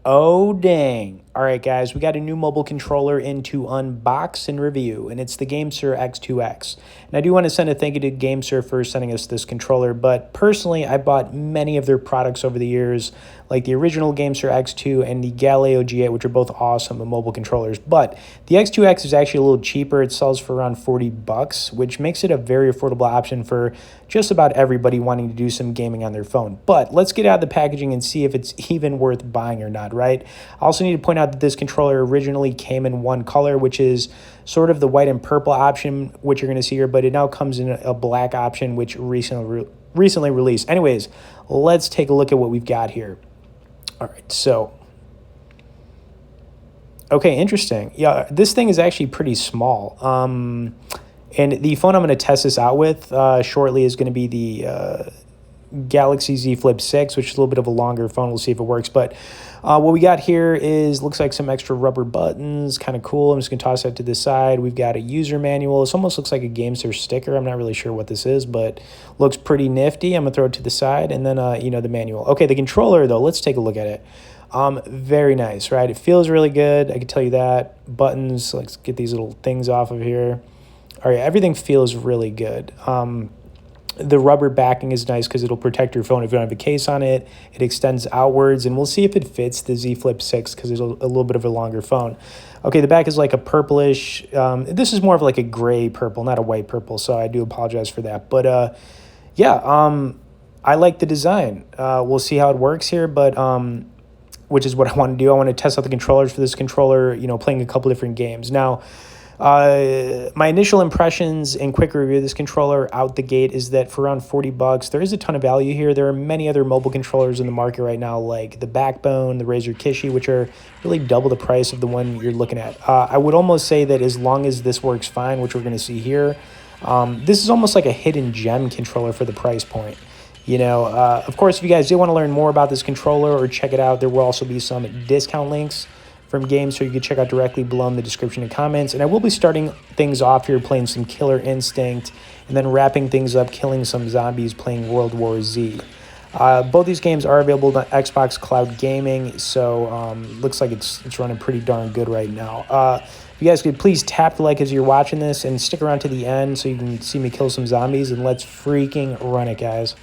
Oh, dang. All right, guys, we got a new mobile controller in to unbox and review, and it's the GameSir X2X. And I do want to send a thank you to GameSir for sending us this controller, but personally, I bought many of their products over the years, like the original GameSir X2 and the Galileo G8, which are both awesome mobile controllers. But the X2X is actually a little cheaper. It sells for around 40 bucks, which makes it a very affordable option for just about everybody wanting to do some gaming on their phone. But let's get out of the packaging and see if it's even worth buying or not, right? I also need to point out that this controller originally came in one color, which is sort of the white and purple option, which you're going to see here, but it now comes in a black option, which recently released. Anyways, let's take a look at what we've got here. All right, so okay, interesting. Yeah, this thing is actually pretty small. And the phone I'm going to test this out with shortly is going to be the Galaxy Z Flip 6, which is a little bit of a longer phone. We'll see if it works. But what we got here looks like some extra rubber buttons, kind of cool. I'm just going to toss that to the side. We've got a user manual. This almost looks like a GameSir sticker. I'm not really sure what this is, but looks pretty nifty. I'm going to throw it to the side, and then, the manual. Okay, the controller, though, let's take a look at it. Very nice, right? It feels really good. I can tell you that. Buttons, let's get these little things off of here. All right, everything feels really good. The rubber backing is nice because it'll protect your phone if you don't have a case on it. It extends outwards, and we'll see if it fits the Z Flip 6 because it's a little bit of a longer phone. Okay, the back is like a purplish. This is more of like a gray purple, not a white purple, so I do apologize for that. But I like the design. We'll see how it works here, but which is what I want to do. I want to test out the controllers for this controller, playing a couple different games. Now, my initial impressions and quick review of this controller out the gate is that for around 40 bucks, there is a ton of value here. There are many other mobile controllers in the market right now, like the Backbone, the Razer Kishi, which are really double the price of the one you're looking at. I would almost say that as long as this works fine, which we're going to see here, this is almost like a hidden gem controller for the price point. Of course, if you guys do want to learn more about this controller or check it out, there will also be some discount links from games, so you can check out directly below in the description and comments. And I will be starting things off here playing some Killer Instinct and then wrapping things up killing some zombies playing World War Z. Both these games are available on Xbox Cloud Gaming, so looks like it's running pretty darn good right now. If you guys could please tap the like as you're watching this and stick around to the end so you can see me kill some zombies, and let's freaking run it, guys.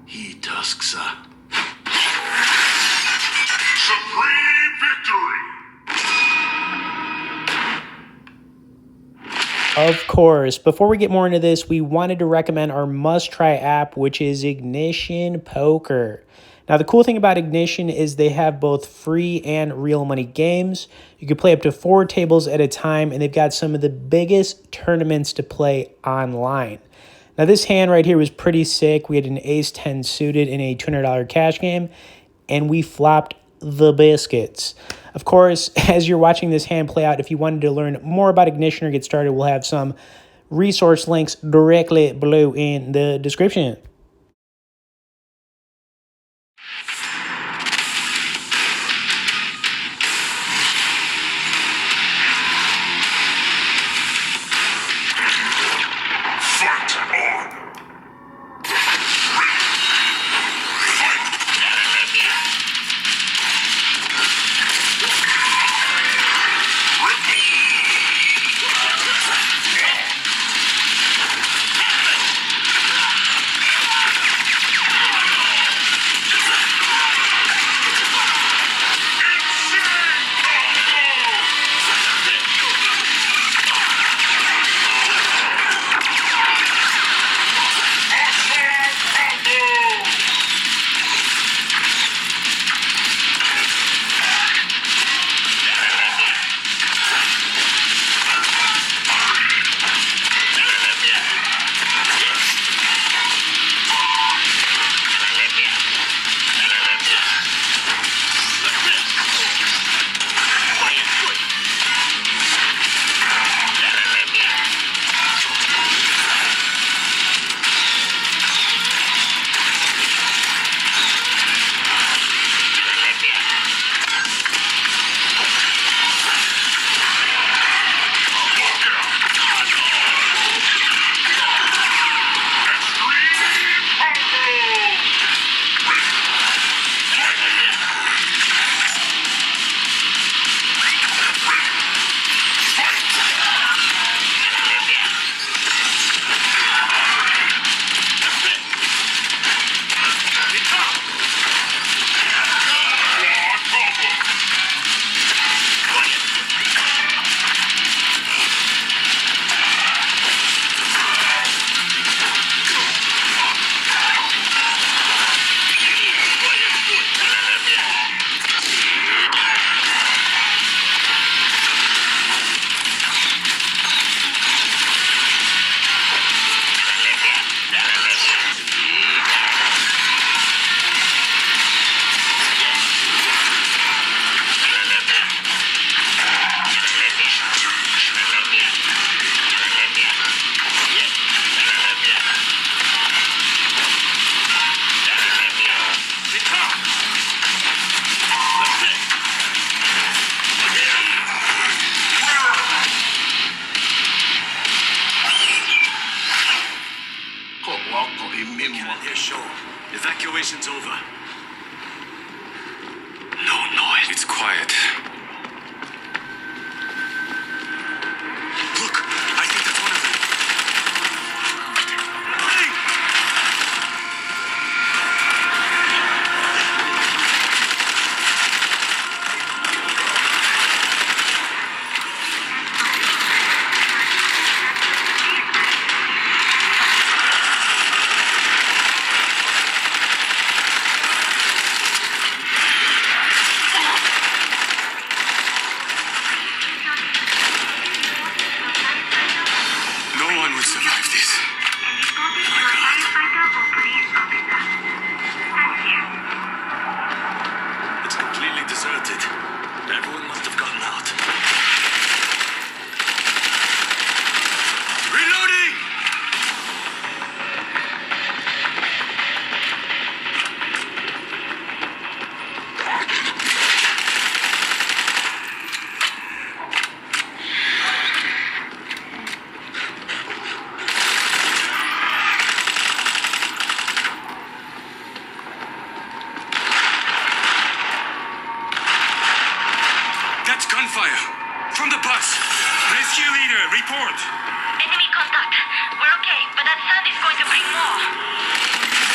He tusks Supreme victory! Of course, before we get more into this, we wanted to recommend our must-try app, which is Ignition Poker. Now, the cool thing about Ignition is they have both free and real money games. You can play up to 4 tables at a time, and they've got some of the biggest tournaments to play online. Now, this hand right here was pretty sick. We had an ace-10 suited in a $200 cash game, and we flopped the biscuits. Of course, as you're watching this hand play out, if you wanted to learn more about Ignition or get started, we'll have some resource links directly below in the description. Evacuation's over. No noise. It's quiet. Look, I think that's one of them. Hey! No one would survive this. My God. It's completely deserted. Everyone must have gotten out. Reloading! That's gunfire! From the bus! Rescue leader, report! Enemy contact. We're okay, but that sand is going to bring more.